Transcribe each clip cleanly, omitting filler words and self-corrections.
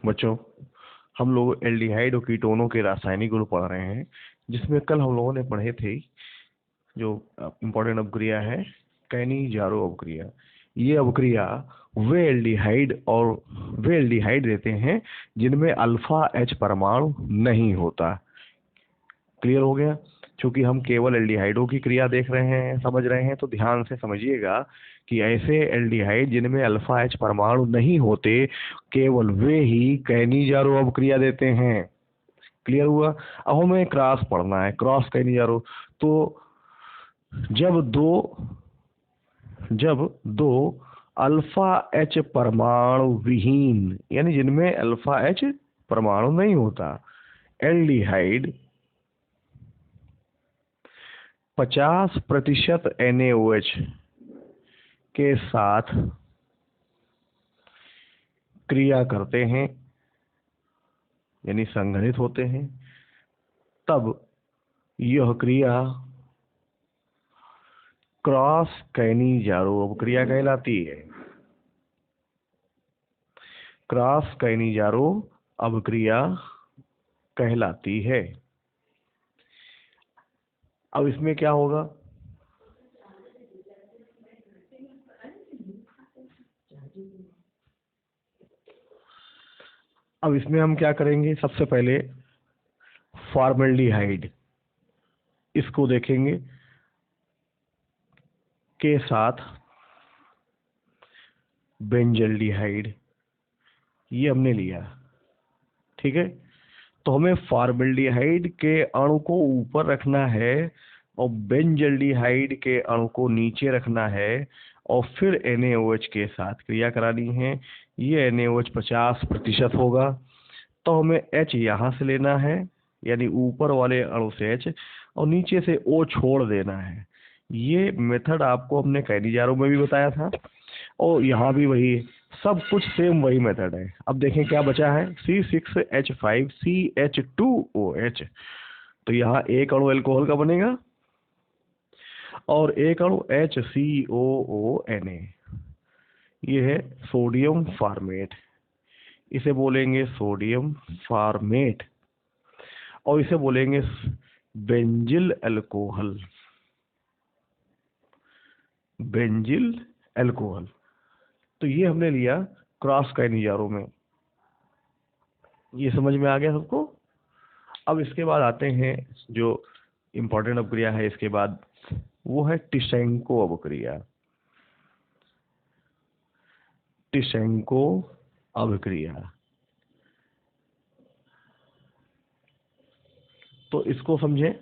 बच्चों, हम लोग एल्डिहाइड और कीटोनों के रासायनिक गुण पढ़ रहे हैं, जिसमें कल हम लोगों ने पढ़े थे जो इम्पोर्टेंट अपक्रिया है कैनी-जारो अपक्रिया। ये अपक्रिया वे एल्डिहाइड देते हैं जिनमें अल्फा एच परमाणु नहीं होता। क्लियर हो गया? क्योंकि हम केवल एल्डिहाइडों की क्रिया देख रहे हैं, समझ रहे हैं, तो ध्यान से समझिएगा कि ऐसे एल्डिहाइड जिनमें अल्फा एच परमाणु नहीं होते, केवल वे ही कैनी-जारो अपक्रिया देते हैं। क्लियर हुआ? अब हमें क्रॉस पढ़ना है, क्रॉस कैनी-जारो। तो जब दो अल्फा एच परमाणु विहीन, यानी जिनमें अल्फा एच परमाणु नहीं होता, एल्डिहाइड 50% NaOH के साथ क्रिया करते हैं, यानी संघनित होते हैं, तब यह क्रिया क्रॉस कैनी-जारो अपक्रिया कहलाती है। क्रॉस कैनी-जारो अपक्रिया कहलाती है। अब इसमें क्या होगा? अब इसमें हम क्या करेंगे? सबसे पहले फॉर्मल्डिहाइड इसको देखेंगे के साथ बेंजल्डिहाइड, ये हमने लिया, ठीक है। तो हमें फॉर्मल्डिहाइड के अणु को ऊपर रखना है और बेंजल्डिहाइड के अणु को नीचे रखना है और फिर NaOH के साथ क्रिया करानी है। ये NaOH 50% होगा, तो हमें H यहाँ से लेना है, यानी ऊपर वाले अणु से H और नीचे से O छोड़ देना है। ये मेथड आपको हमने कैनी-जारो में भी बताया था और यहाँ भी वही, सब कुछ सेम वही मेथड है। अब देखें क्या बचा है, C6H5CH2OH। तो यहाँ एक अणु एल्कोहल का बनेगा और एक अणु HCOONA। ये है सोडियम फॉर्मेट, इसे बोलेंगे सोडियम फॉर्मेट, और इसे बोलेंगे बेंजिल अल्कोहल। Benzyl alcohol. तो ये हमने लिया क्रॉस कैनी-जारो में। ये समझ में आ गया सबको? अब इसके बाद आते हैं जो इम्पोर्टेंट अपक्रिया है इसके बाद, वो है टिशेंको अपक्रिया। टिशेंको अपक्रिया, तो इसको समझें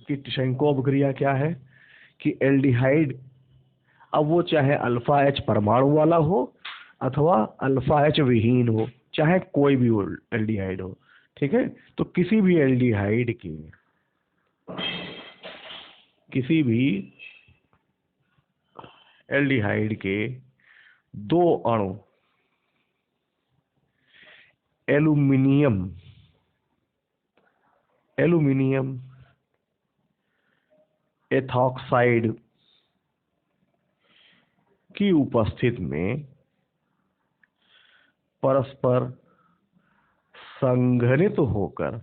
कि टिशेंको अपक्रिया क्या है। कि एल्डिहाइड, अब वो चाहे अल्फा एच परमाणु वाला हो अथवा अल्फा एच विहीन हो, चाहे कोई भी एल्डिहाइड हो, ठीक है। तो किसी भी एल्डिहाइड के दो अणु एल्यूमिनियम एथॉक्साइड की उपस्थिति में परस्पर संघनित होकर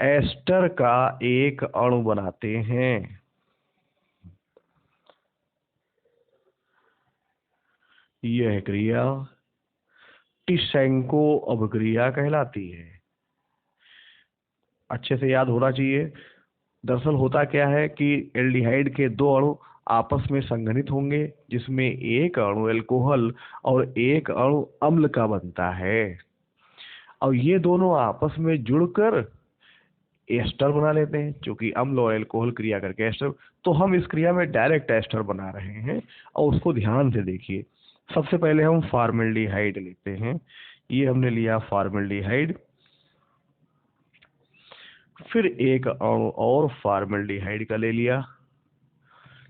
एस्टर का एक अणु बनाते हैं। यह क्रिया टिशेंको अपक्रिया कहलाती है। अच्छे से याद होना चाहिए। दरअसल होता क्या है कि एल्डिहाइड के दो अणु आपस में संघनित होंगे, जिसमें एक अणु अल्कोहल और एक अणु अम्ल का बनता है, और ये दोनों आपस में जुड़कर एस्टर बना लेते हैं, क्योंकि अम्ल और अल्कोहल क्रिया करके एस्टर। तो हम इस क्रिया में डायरेक्ट एस्टर बना रहे हैं, और उसको ध्यान से देखिए। सबसे पहले हम फॉर्मल्डिहाइड लेते हैं। ये हमने लिया फॉर्मल्डिहाइड, फिर एक अणु और फॉर्मल्डिहाइड का ले लिया।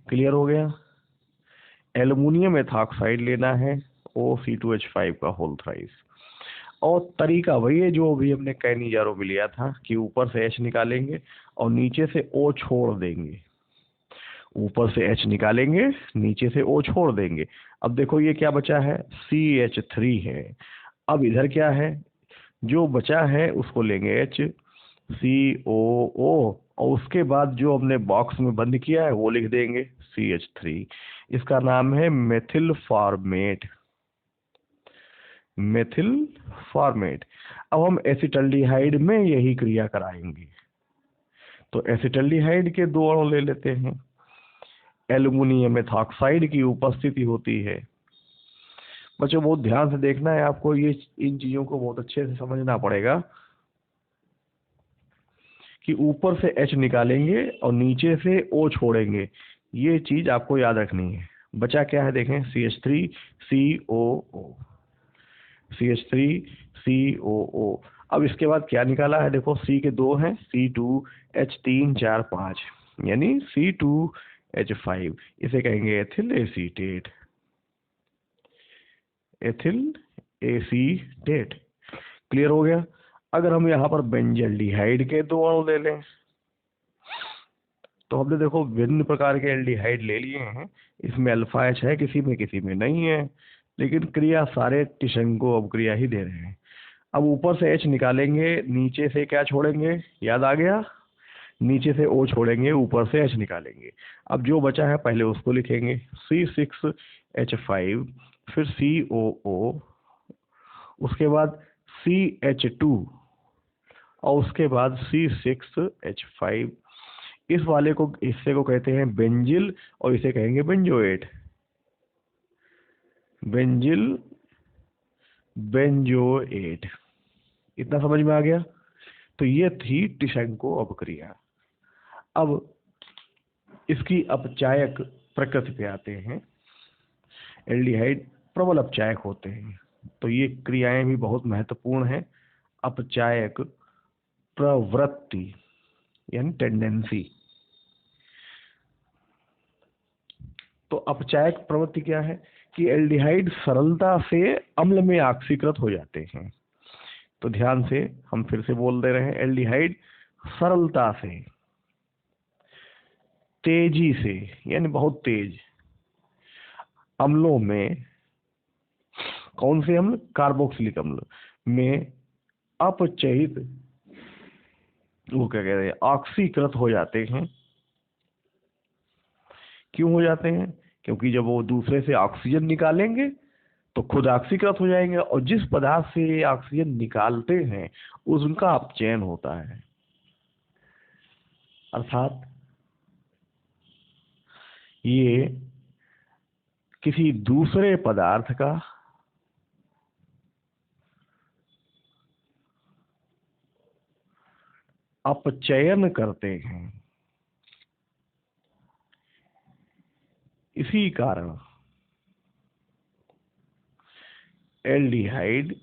क्लियर हो गया? एल्युमिनियम एथॉक्साइड लेना है, OC2H5 का होल थ्राइस। और तरीका वही है जो भी हमने कैनी-जारो में लिया था, कि ऊपर से H निकालेंगे और नीचे से O छोड़ देंगे। ऊपर से H निकालेंगे, नीचे से O छोड़ देंगे। अब देखो ये क्या बचा है, CH3 है। अब इधर क्या है, जो बचा है उसको लेंगे HCOO, और उसके बाद जो हमने बॉक्स में बंद किया है वो लिख देंगे CH3। इसका नाम है मेथिल फॉर्मेट, मेथिल फॉर्मेट। अब हम एसिटल्डिहाइड में यही क्रिया कराएंगे। तो एसिटल्डिहाइड के दो अणु ले लेते हैं। एल्युमिनियम मेथॉक्साइड की उपस्थिति होती है। बच्चों बहुत ध्यान से देखना है आपको, ये इन चीजों को बहुत अच्छे से समझना पड़ेगा कि ऊपर से H निकालेंगे और नीचे से O छोड़ेंगे, ये चीज आपको याद रखनी है। बचा क्या है देखें, CH3 COO, CH3 COO। अब इसके बाद क्या निकाला है, देखो C के दो हैं, C2H3 4 5, यानी C2H5। इसे कहेंगे ethyl acetate, ethyl acetate. Clear हो गया। अगर हम यहाँ पर बेंजल्डिहाइड के दो अणु ले लें, तो हमने देखो विभिन्न प्रकार के एल्डिहाइड ले लिए हैं। इसमें अल्फा H है, किसी में नहीं है, लेकिन क्रिया सारे टिशंको अब क्रिया ही दे रहे हैं। अब ऊपर से H निकालेंगे, नीचे से क्या छोड़ेंगे, याद आ गया, नीचे से O छोड़ेंगे, ऊपर से H निकालेंगे। अब जो बचा है पहले उसको लिखेंगे, C6H5, फिर COO, उसके बाद CH2, और उसके बाद C6H5। इस वाले को, हिस्से को कहते हैं बेंजिल, और इसे कहेंगे बेंजोएट, बेंजिल बेंजोएट। इतना समझ में आ गया। तो ये थी टिशंको अपक्रिया। अब इसकी अपचायक प्रकृति पे आते हैं। एल्डिहाइड प्रबल अपचायक होते हैं, तो ये क्रियाएं भी बहुत महत्वपूर्ण हैं। अपचायक प्रवृत्ति यानी टेंडेंसी। तो अपचायक प्रवृत्ति क्या है कि एल्डिहाइड सरलता से अम्ल में ऑक्सीकृत हो जाते हैं। तो ध्यान से हम फिर से बोल दे रहे हैं, एल्डिहाइड सरलता से, तेजी से, यानी बहुत तेज अम्लों में, कौन से अम्ल, कार्बोक्सिलिक अम्ल में अपचयित, वो क्या कहते हैं, ऑक्सीकृत हो जाते हैं। क्यों हो जाते हैं, क्योंकि जब वो दूसरे से ऑक्सीजन निकालेंगे तो खुद ऑक्सीकृत हो जाएंगे, और जिस पदार्थ से ये ऑक्सीजन निकालते हैं उनका अपचयन होता है। अर्थात ये किसी दूसरे पदार्थ का अपचयन करते हैं। इसी कारण एल्डिहाइड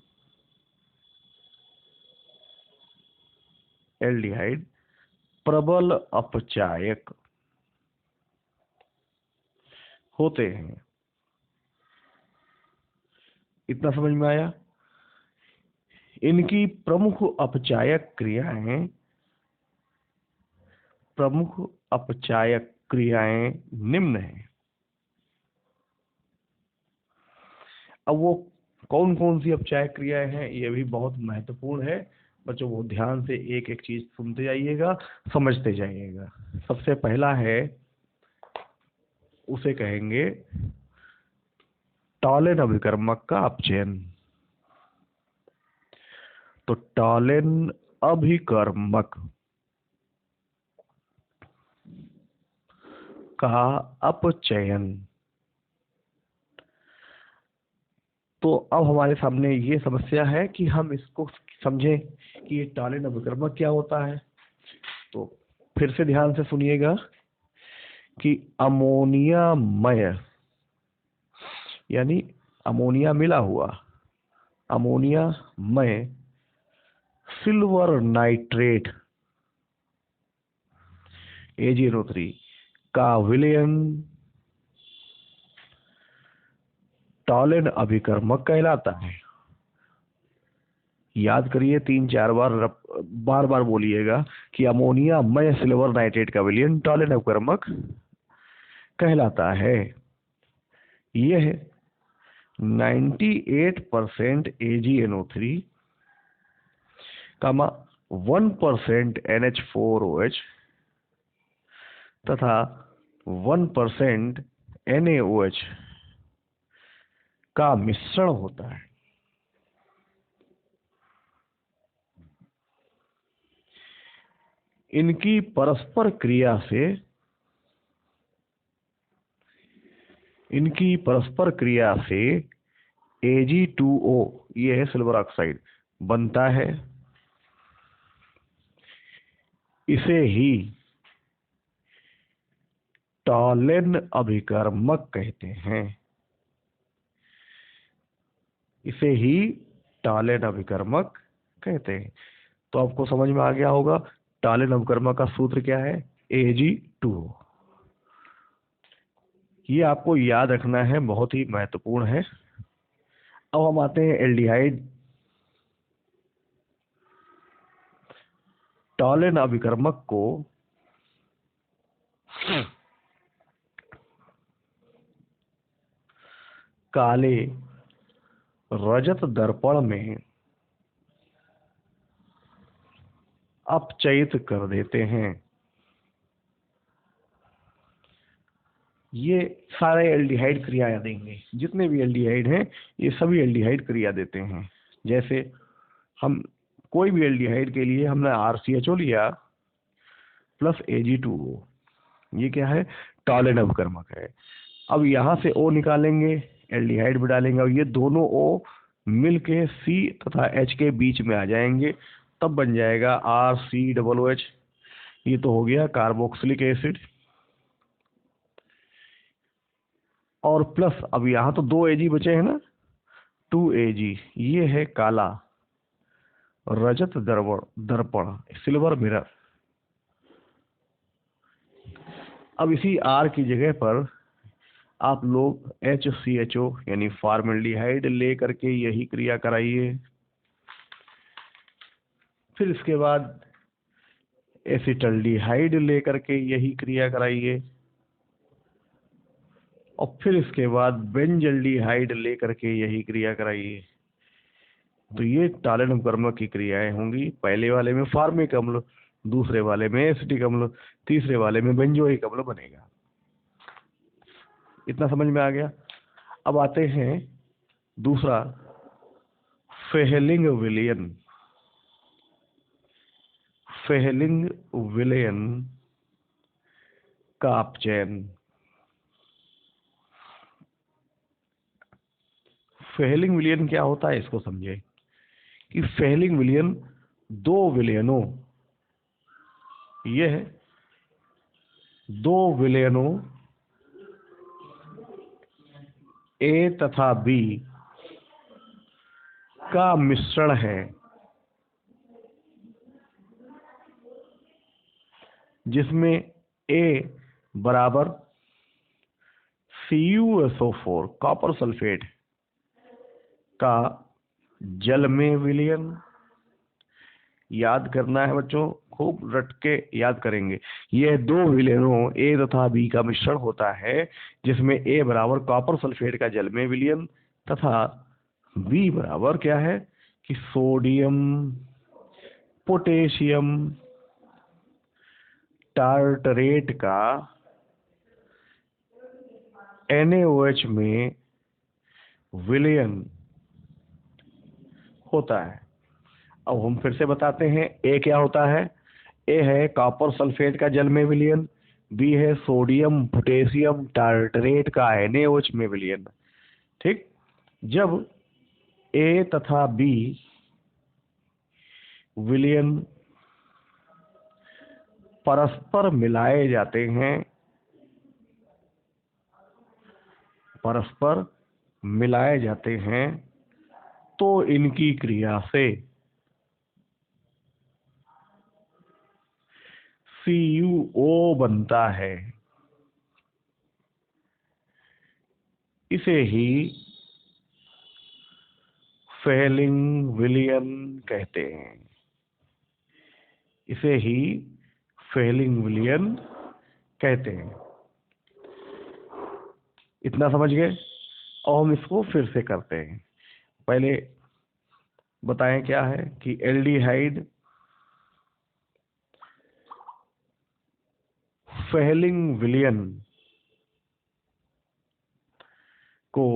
प्रबल अपचायक होते हैं। इतना समझ में आया। इनकी प्रमुख अपचायक क्रियाएं निम्न हैं। अब वो कौन कौन सी अपचायक क्रियाएं हैं, ये भी बहुत महत्वपूर्ण है। बच्चों वो ध्यान से एक एक चीज सुनते जाइएगा, समझते जाइएगा। सबसे पहला है, उसे कहेंगे टॉलेन अभिकर्मक का अपचयन। तो टॉलेन अभिकर्मक का अपचयन। तो अब हमारे सामने ये समस्या है कि हम इसको समझें कि ये टॉलेन अभिकर्मक क्या होता है। तो फिर से ध्यान से सुनिएगा कि अमोनियामय, यानी अमोनिया मिला हुआ, अमोनियामय सिल्वर नाइट्रेट AgNO3 का विलयन टॉलेन अभिकर्मक कहलाता है। याद करिए, 3-4 बार बार बोलिएगा कि अमोनियामय सिल्वर नाइट्रेट का विलयन टॉलेन अभिकर्मक कहलाता है। यह 98% AgNO3, 1% NH4OH तथा 1% NaOH का मिश्रण होता है। इनकी परस्पर क्रिया से Ag2O, ये है सिल्वर ऑक्साइड, बनता है। इसे ही टॉलेन अभिकर्मक कहते हैं। इसे ही टॉलेन अभिकर्मक कहते हैं। तो आपको समझ में आ गया होगा टॉलेन अभिकर्मक का सूत्र क्या है, Ag2O। ये आपको याद रखना है, बहुत ही महत्वपूर्ण है। अब हम आते हैं एल्डिहाइड। टॉलेन अभिकर्मक को काले रजत दर्पण में अपचयित कर देते हैं। ये सारे एल्डिहाइड क्रियाएं देंगे, जितने भी एल्डिहाइड हैं ये सभी एल्डिहाइड क्रिया देते हैं। जैसे हम कोई भी एल्डिहाइड के लिए हमने RCHO लिया प्लस Ag2O, ये क्या है, टॉलेन अभिकर्मक है। अब यहाँ से O निकालेंगे, एल्डिहाइड में डालेंगे और ये दोनों O मिलके C तथा H के बीच में आ जाएंगे, तब बन जाएगा RCOOH। ये तो हो गया कार्बोक्सिलिक एसिड। और प्लस अब यहाँ तो 2 Ag बचे हैं ना, 2 Ag, ये है काला रजत दर्पण, सिल्वर मिरर। अब इसी R की जगह पर आप लोग HCHO यानी फॉर्मल्डिहाइड ले करके यही क्रिया कराइए। फिर इसके बाद एसिटल्डिहाइड ले करके यही क्रिया कराइए। और फिर इसके बाद बेंजल्डिहाइड ले करके यही क्रिया कराइए। तो ये टॉलेन अभिकर्मक की क्रियाएं होंगी। पहले वाले में फॉर्मिक अम्ल, दूसरे वाले में एसिटिक अम्ल, तीसरे वाले में बेंजोइक अम्ल बनेगा। इतना समझ में आ गया। अब आते हैं दूसरा, फेहलिंग विलयन। फेहलिंग विलयन का अपचयन। फेहलिंग विलयन क्या होता है, इसको समझे कि फेहलिंग विलयन दो विलयनों, यह दो विलयनों A तथा B का मिश्रण है, जिसमें A बराबर CuSO4 कॉपर सल्फेट का जल में विलयन। याद करना है बच्चों, खूब रट के याद करेंगे। यह दो विलयनों A तथा B का मिश्रण होता है, जिसमें A बराबर कॉपर सल्फेट का जल में विलयन तथा B बराबर क्या है कि सोडियम पोटेशियम टार्टरेट का NaOH में विलयन होता है। अब हम फिर से बताते हैं, A क्या होता है, A है कॉपर सल्फेट का जल में विलयन, B है सोडियम पोटेशियम टार्टरेट का NaOH में विलयन। ठीक, जब A तथा B विलयन परस्पर मिलाए जाते हैं, परस्पर मिलाए जाते हैं, तो इनकी क्रिया से CuO बनता है। इसे ही फेहलिंग विलयन कहते हैं। इसे ही फेहलिंग विलयन कहते हैं। इतना समझ गए। और हम इसको फिर से करते हैं। पहले बताएं क्या है कि एल्डिहाइड फेलिंग विलयन को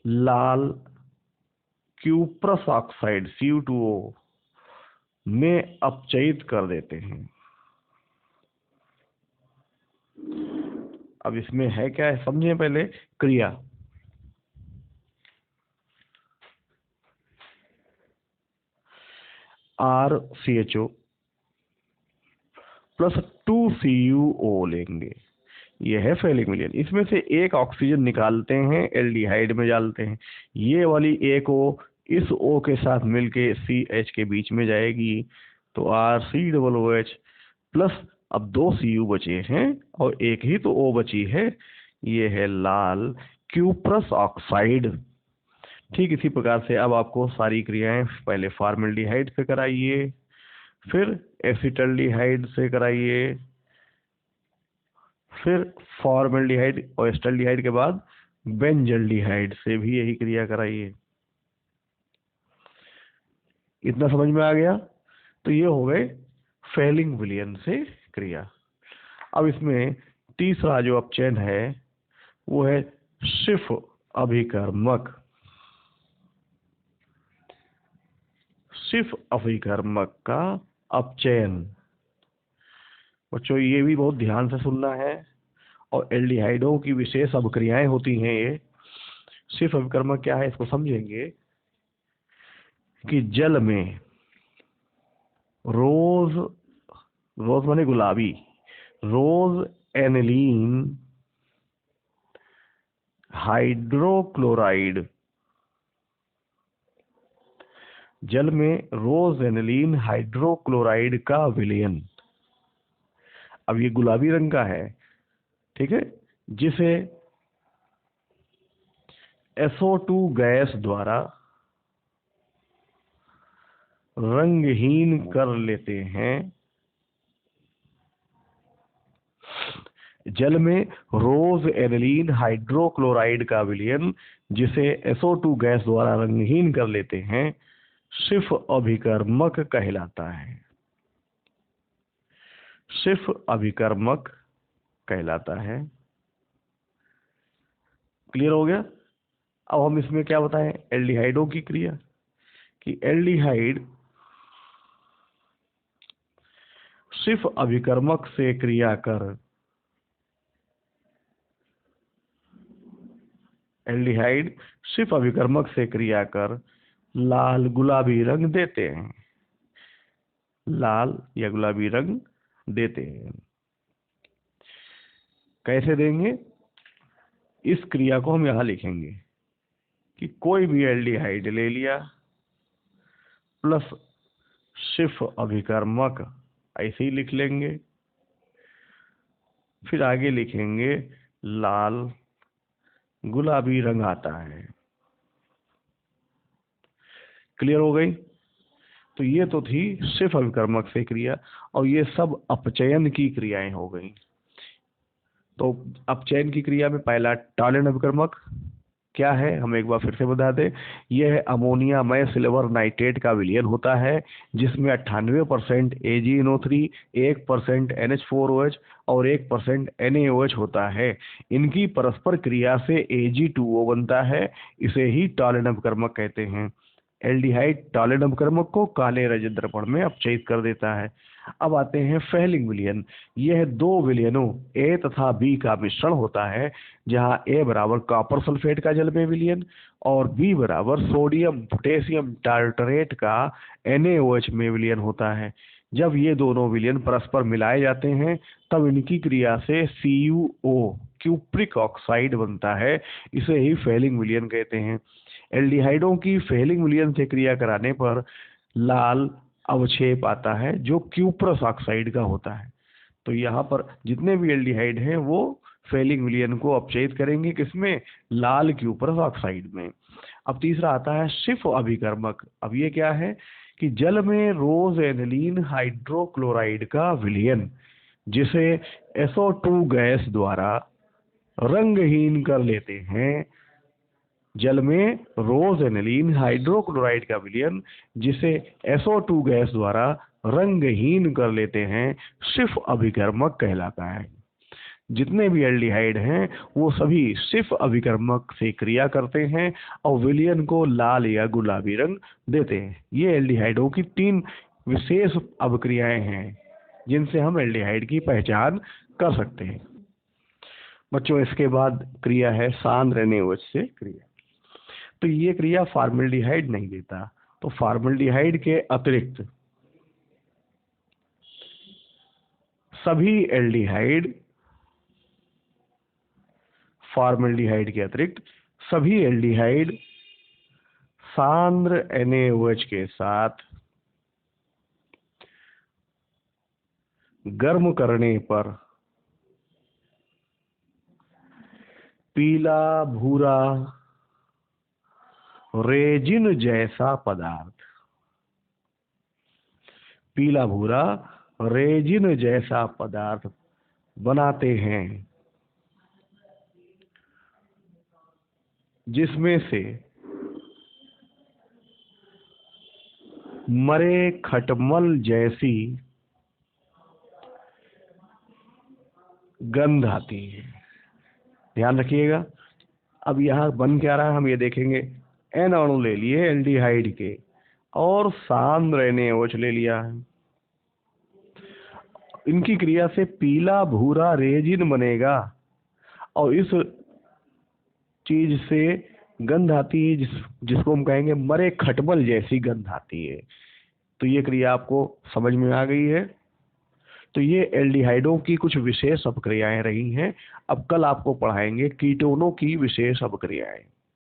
लाल क्यूप्रस ऑक्साइड Cu2O में अपचयित कर देते हैं। अब इसमें है क्या है समझें पहले क्रिया। RCHO प्लस 2CuO लेंगे, ये है फेलिंग विलयन। इसमें से एक ऑक्सीजन निकालते हैं, एल्डिहाइड में डालते हैं। ये वाली एक O इस O के साथ मिलके CH के बीच में जाएगी, तो RCOOH प्लस अब 2 Cu बचे हैं और एक ही तो O बची है, ये है लाल क्यूप्रस ऑक्साइड। ठीक इसी प्रकार से अब आपको सारी क्रियाएं पहले फॉर्मल्डिहाइड से कराइए, फिर एसिटल्डिहाइड से कराइए, फिर फॉर्मल्डिहाइड और एसिटल्डिहाइड के बाद बेंजल्डिहाइड से भी यही क्रिया कराइए। इतना समझ में आ गया। तो ये हो गए फेलिंग विलयन से क्रिया। अब इसमें तीसरा जो अपचयन है वो है सिर्फ अभिकर्मक। सिर्फ अभिकर्मक का अपचयन। बच्चों ये भी बहुत ध्यान से सुनना है, और एल्डिहाइडों की विशेष अभिक्रियाएं होती हैं। ये सिर्फ अभिकर्मक क्या है इसको समझेंगे कि जल में रोज, रोज माने गुलाबी, रोज एनिलीन हाइड्रोक्लोराइड, जल में रोज एनिलीन हाइड्रोक्लोराइड का विलयन। अब ये गुलाबी रंग का है, ठीक है, जिसे SO2 गैस द्वारा रंगहीन कर लेते हैं। जल में रोज एनिलीन हाइड्रोक्लोराइड का विलयन जिसे SO2 गैस द्वारा रंगहीन कर लेते हैं सिर्फ अभिकर्मक कहलाता है। सिर्फ अभिकर्मक कहलाता है। क्लियर हो गया। अब हम इसमें क्या बताएं एल्डिहाइडों की क्रिया, कि एल्डिहाइड सिर्फ अभिकर्मक से क्रिया कर, एल्डिहाइड सिर्फ अभिकर्मक से क्रिया कर लाल गुलाबी रंग देते हैं। लाल या गुलाबी रंग देते हैं। कैसे देंगे, इस क्रिया को हम यहां लिखेंगे कि कोई भी एल्डिहाइड ले लिया प्लस सिर्फ अभिकर्मक, ऐसे ही लिख लेंगे। फिर आगे लिखेंगे लाल गुलाबी रंग आता है। क्लियर हो गई। तो ये तो थी सिर्फ अभिकर्मक से क्रिया, और ये सब अपचयन की क्रियाएं हो गई। तो अपचयन की क्रिया में पहला टॉलन अभिकर्मक क्या है हम एक बार फिर से बता दें। यह है अमोनियामय सिल्वर नाइट्रेट का विलयन होता है, जिसमें 98% AgNO3, 1% NH4OH और 1% NaOH होता है। इनकी परस्पर क्रिया से Ag2O बनता है, इसे ही टॉलन अभिकर्मक कहते हैं। एल्डिहाइड टॉलन अभिकर्मक को काले रजत दर्पण में अपचयित कर देता है। अब आते हैं फेलिंग विलयन। यह दो विलयनों A तथा B का मिश्रण होता है, जहां A बराबर कॉपर सल्फेट का जल में विलयन और B बराबर सोडियम पोटेशियम टार्टरेट का NaOH में विलयन होता है। जब ये दोनों विलयन परस्पर मिलाए जाते हैं तब इनकी क्रिया से CuO क्यूप्रिक ऑक्साइड बनता है, इसे ही फेलिंग विलयन कहते हैं। एल्डिहाइडों की फेलिंग विलयन से क्रिया कराने पर लाल अवक्षेप आता है जो क्यूप्रस ऑक्साइड का होता है। तो यहाँ पर जितने भी एल्डिहाइड हैं वो फेलिंग विलयन को अपचयित करेंगे, किसमें, लाल क्यूप्रस ऑक्साइड में। अब तीसरा आता है सिर्फ अभिकर्मक। अब ये क्या है कि जल में रोज एनिलीन हाइड्रोक्लोराइड का विलयन जिसे SO2 गैस द्वारा रंगहीन कर लेते हैं। जल में रोज एनिलीन हाइड्रोक्लोराइड का विलयन, जिसे SO2 गैस द्वारा रंगहीन कर लेते हैं, सिर्फ अभिकर्मक कहलाता है। जितने भी एल्डिहाइड हैं वो सभी सिर्फ अभिकर्मक से क्रिया करते हैं और विलयन को लाल या गुलाबी रंग देते हैं। ये एल्डिहाइडों की 3 विशेष अभिक्रियाएं हैं जिनसे हम एल्डिहाइड की पहचान कर सकते हैं। बच्चों, इसके बाद क्रिया है सांद्र NaOH से क्रिया। तो ये क्रिया फॉर्मल्डिहाइड नहीं देता। तो फॉर्मल्डिहाइड के अतिरिक्त सभी एल्डिहाइड, फॉर्मल्डिहाइड के अतिरिक्त सभी एल्डिहाइड सांद्र NaOH के साथ गर्म करने पर पीला भूरा रेजिन जैसा पदार्थ, पीला भूरा रेजिन जैसा पदार्थ बनाते हैं, जिसमें से मरे खटमल जैसी गंध आती है। ध्यान रखिएगा। अब यहाँ बन क्या रहा है हम ये देखेंगे। N अणु ले लिए एल्डिहाइड के और सांद्र NaOH ले लिया है। इनकी क्रिया से पीला भूरा रेजिन बनेगा और इस चीज से गंध आती है जिसको हम कहेंगे मरे खटमल जैसी गंध आती है। तो ये क्रिया आपको समझ में आ गई है। तो ये एल्डिहाइडों की कुछ विशेष अपक्रियाएं रही हैं। अब कल आपको पढ़ाएंगे कीटोनों की विशेष अपक्रियाएं।